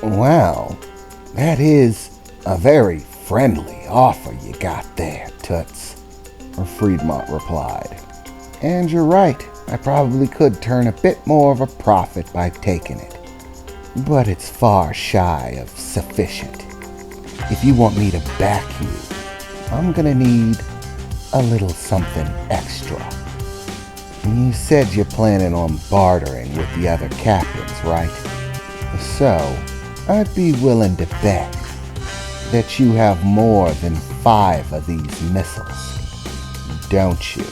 Well, that is a very friendly offer you got there, Toots, Friedmont replied. And you're right, I probably could turn a bit more of a profit by taking it. But it's far shy of sufficient. If you want me to back you, I'm gonna need a little something extra. You said you're planning on bartering with the other captains, right? So, I'd be willing to bet that you have more than 5 of these missiles, don't you?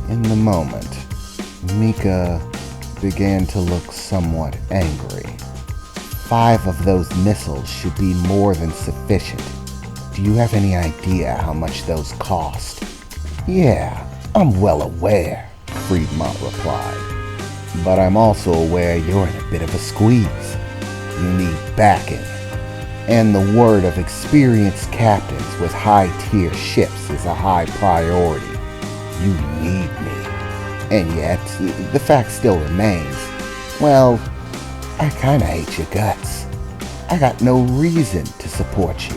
In the moment, Mika began to look somewhat angry. 5 of those missiles should be more than sufficient. Do you have any idea how much those cost? Yeah, I'm well aware, Friedmont replied. But I'm also aware you're in a bit of a squeeze. You need backing. And the word of experienced captains with high-tier ships is a high priority. You need me. And yet, the fact still remains, well, I kinda hate your guts. I got no reason to support you.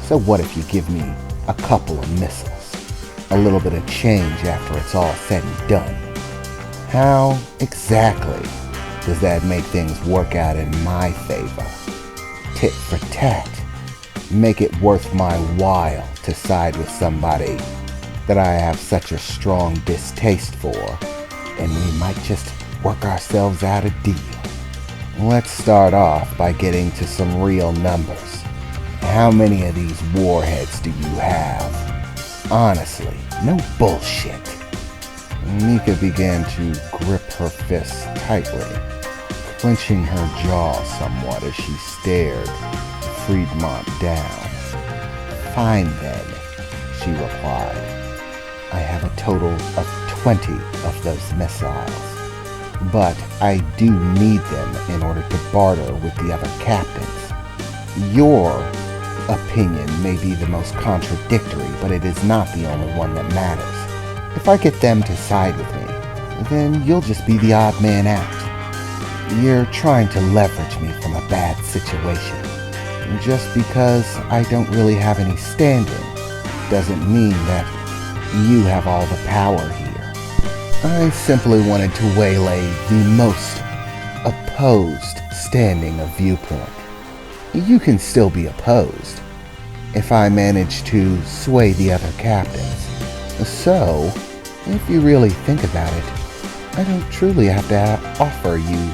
So what if you give me a couple of missiles? A little bit of change after it's all said and done. How exactly does that make things work out in my favor? Tit for tat. Make it worth my while to side with somebody that I have such a strong distaste for, and we might just work ourselves out a deal. Let's start off by getting to some real numbers. How many of these warheads do you have? Honestly, no bullshit. Mika began to grip her fists tightly, clenching her jaw somewhat as she stared Friedmont down. Fine then, she replied. I have a total of 20 of those missiles, but I do need them in order to barter with the other captains. Your opinion may be the most contradictory, but it is not the only one that matters. If I get them to side with me, then you'll just be the odd man out. You're trying to leverage me from a bad situation. Just because I don't really have any standing doesn't mean that you have all the power here. I simply wanted to waylay the most opposed standing of viewpoint. You can still be opposed if I manage to sway the other captains. So, if you really think about it, I don't truly have to offer you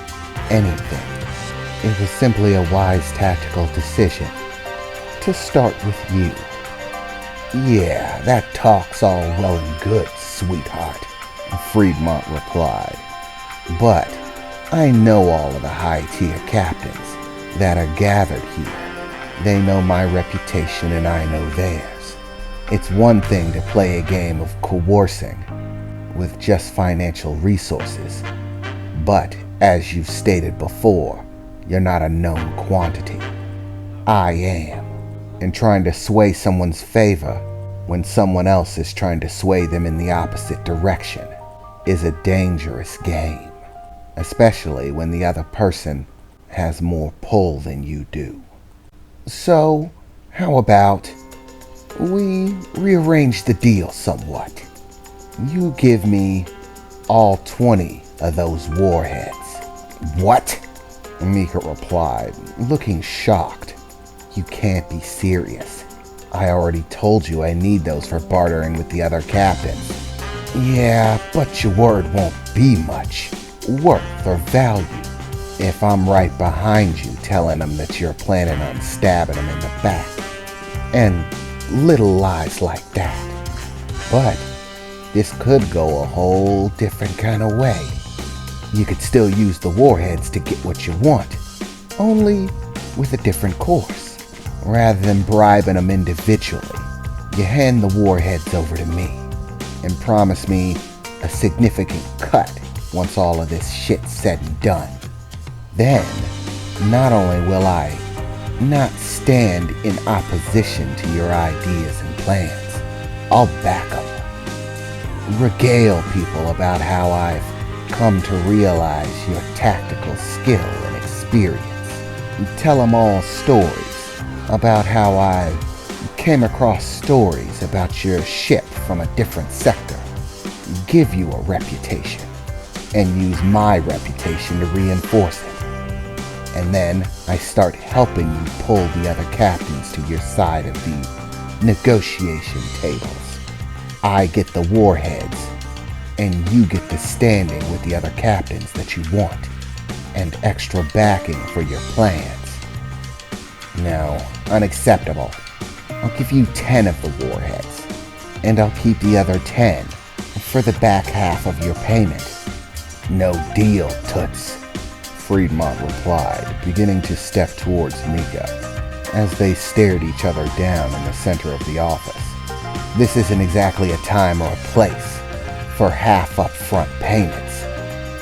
anything. It was simply a wise tactical decision to start with you. Yeah, that talk's all well and good, sweetheart, Friedmont replied. But I know all of the high-tier captains that are gathered here. They know my reputation and I know theirs. It's one thing to play a game of coercing with just financial resources, but as you've stated before, you're not a known quantity. I am, and trying to sway someone's favor when someone else is trying to sway them in the opposite direction is a dangerous game, especially when the other person has more pull than you do. So, how about we rearrange the deal somewhat? You give me all 20 of those warheads. What? Mika replied, looking shocked. You can't be serious. I already told you I need those for bartering with the other captains. Yeah, but your word won't be much worth or value if I'm right behind you telling them that you're planning on stabbing them in the back. And little lies like that. But this could go a whole different kind of way. You could still use the warheads to get what you want, only with a different course. Rather than bribing them individually, you hand the warheads over to me and promise me a significant cut once all of this shit's said and done. Then, not only will I not stand in opposition to your ideas and plans, I'll back them. Regale people about how I've come to realize your tactical skill and experience. tell them all stories about how I came across stories about your ship from a different sector, give you a reputation, and use my reputation to reinforce it. And then I start helping you pull the other captains to your side of the negotiation tables. I get the warheads, and you get the standing with the other captains that you want, and extra backing for your plans. No, unacceptable. I'll give you 10 of the warheads, and I'll keep the other 10 for the back half of your payment. No deal, Toots, Friedmont replied, beginning to step towards Mika, as they stared each other down in the center of the office. This isn't exactly a time or a place for half upfront payments.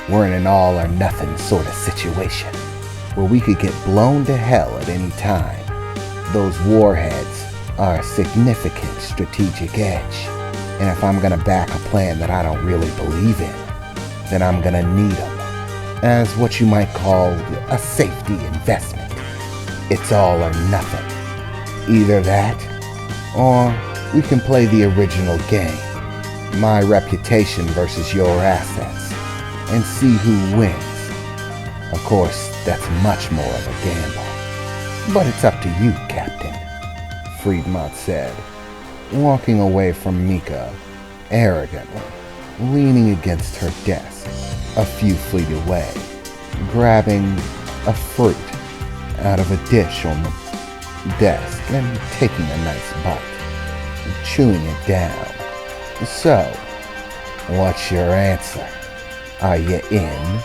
We're in an all or nothing sort of situation, where we could get blown to hell at any time. Those warheads are a significant strategic edge, and if I'm gonna back a plan that I don't really believe in, then I'm gonna need them as what you might call a safety investment. It's all or nothing. Either that, or we can play the original game, my reputation versus your assets, and see who wins. Of course, that's much more of a gamble. But it's up to you, Captain, Friedmont said, walking away from Mika, arrogantly, leaning against her desk, a few feet away, grabbing a fruit out of a dish on the desk and taking a nice bite, chewing it down. So, what's your answer? Are you in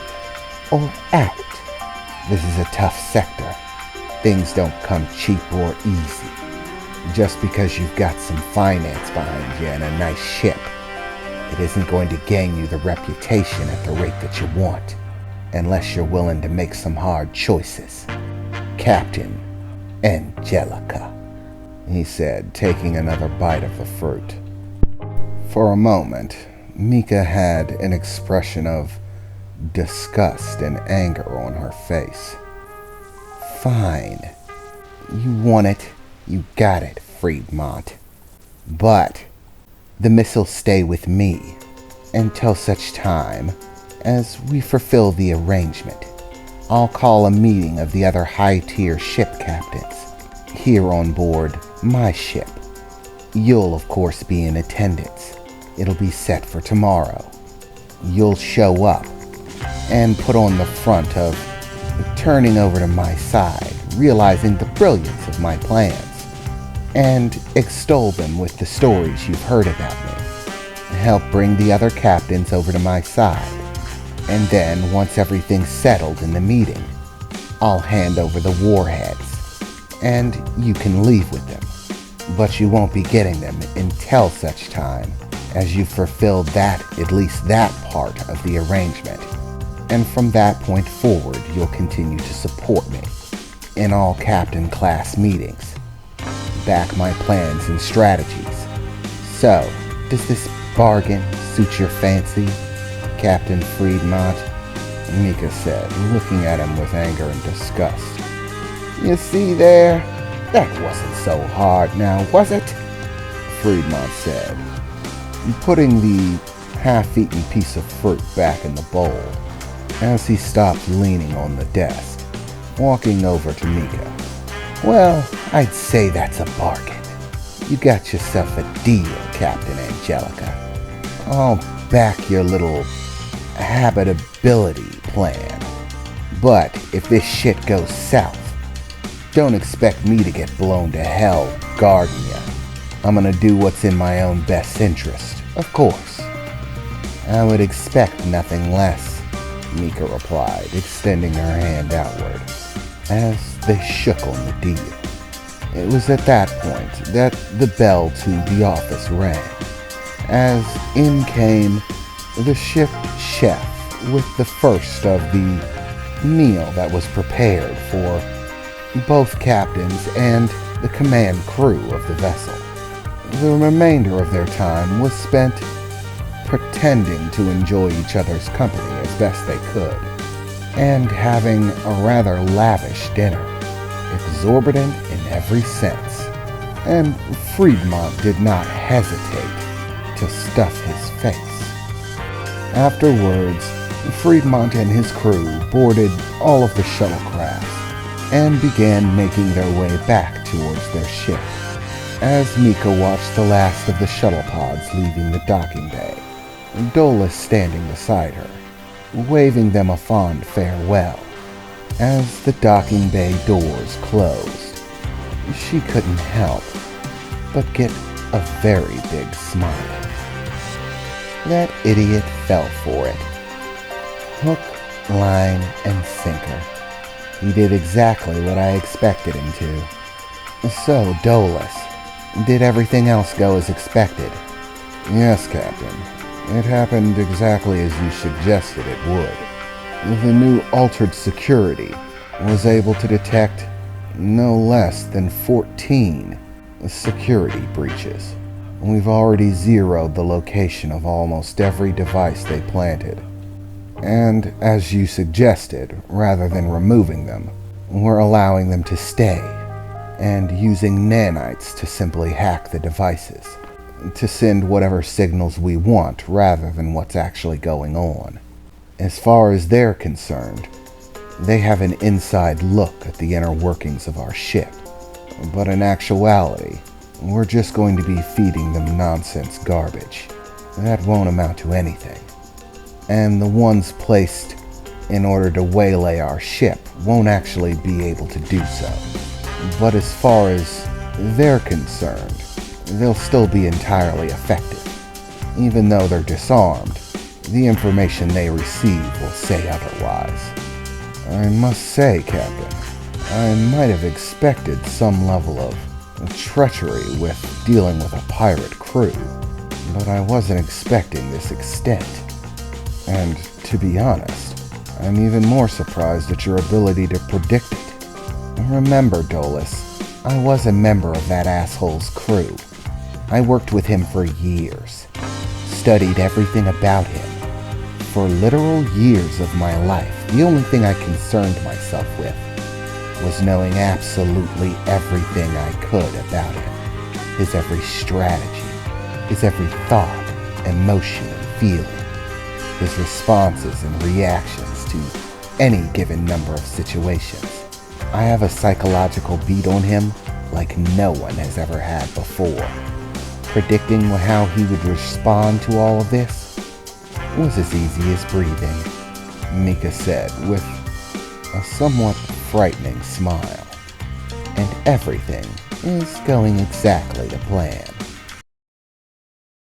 or out? This is a tough sector. Things don't come cheap or easy. Just because you've got some finance behind you and a nice ship, it isn't going to gain you the reputation at the rate that you want, unless you're willing to make some hard choices. Captain Angelica, he said, taking another bite of the fruit. For a moment, Mika had an expression of disgust and anger on her face. Fine. You want it, you got it, Friedmont. But the missiles stay with me until such time as we fulfill the arrangement. I'll call a meeting of the other high-tier ship captains here on board my ship. You'll, of course, be in attendance. It'll be set for tomorrow. You'll show up and put on the front of turning over to my side, realizing the brilliance of my plans, and extol them with the stories you've heard about me. Help bring the other captains over to my side, and then, once everything's settled in the meeting, I'll hand over the warheads, and you can leave with them. But you won't be getting them until such time as you've fulfilled at least that part of the arrangement. And from that point forward, you'll continue to support me in all captain class meetings, back my plans and strategies. So, does this bargain suit your fancy, Captain Friedmont? Mika said, looking at him with anger and disgust. You see there? That wasn't so hard now, was it? Friedmont said, putting the half-eaten piece of fruit back in the bowl as he stopped leaning on the desk, walking over to Mika. Well, I'd say that's a bargain. You got yourself a deal, Captain Angelica. I'll back your little habitability plan. But if this shit goes south, don't expect me to get blown to hell guarding you. I'm gonna do what's in my own best interest, of course. I would expect nothing less, Mika replied, extending her hand outward, as they shook on the deal. It was at that point that the bell to the office rang, as in came the ship chef with the first of the meal that was prepared for both captains and the command crew of the vessel. The remainder of their time was spent pretending to enjoy each other's company as best they could, and having a rather lavish dinner. exorbitant in every sense, and Friedmont did not hesitate to stuff his face. Afterwards, Friedmont and his crew boarded all of the shuttlecrafts and began making their way back towards their ship. As Mika watched the last of the shuttle pods leaving the docking bay, Dolus standing beside her, waving them a fond farewell. As the docking bay doors closed, she couldn't help but get a very big smile. That idiot fell for it. Hook, line, and sinker. He did exactly what I expected him to. So, Dolus, did everything else go as expected? Yes, Captain. It happened exactly as you suggested it would. The new altered security was able to detect no less than 14 security breaches. We've already zeroed the location of almost every device they planted. And as you suggested, rather than removing them, we're allowing them to stay and using nanites to simply hack the devices, to send whatever signals we want rather than what's actually going on. As far as they're concerned, they have an inside look at the inner workings of our ship. But in actuality, we're just going to be feeding them nonsense garbage. That won't amount to anything. And the ones placed in order to waylay our ship won't actually be able to do so. But as far as they're concerned, they'll still be entirely effective. Even though they're disarmed, the information they receive will say otherwise. I must say, Captain, I might have expected some level of treachery with dealing with a pirate crew, but I wasn't expecting this extent. And to be honest, I'm even more surprised at your ability to predict it. Remember, Dolus, I was a member of that asshole's crew. I worked with him for years, studied everything about him. For literal years of my life, the only thing I concerned myself with was knowing absolutely everything I could about him. His every strategy, his every thought, emotion, and feeling, his responses and reactions to any given number of situations. I have a psychological beat on him like no one has ever had before. Predicting how he would respond to all of this was as easy as breathing, Mika said with a somewhat frightening smile. And everything is going exactly to plan.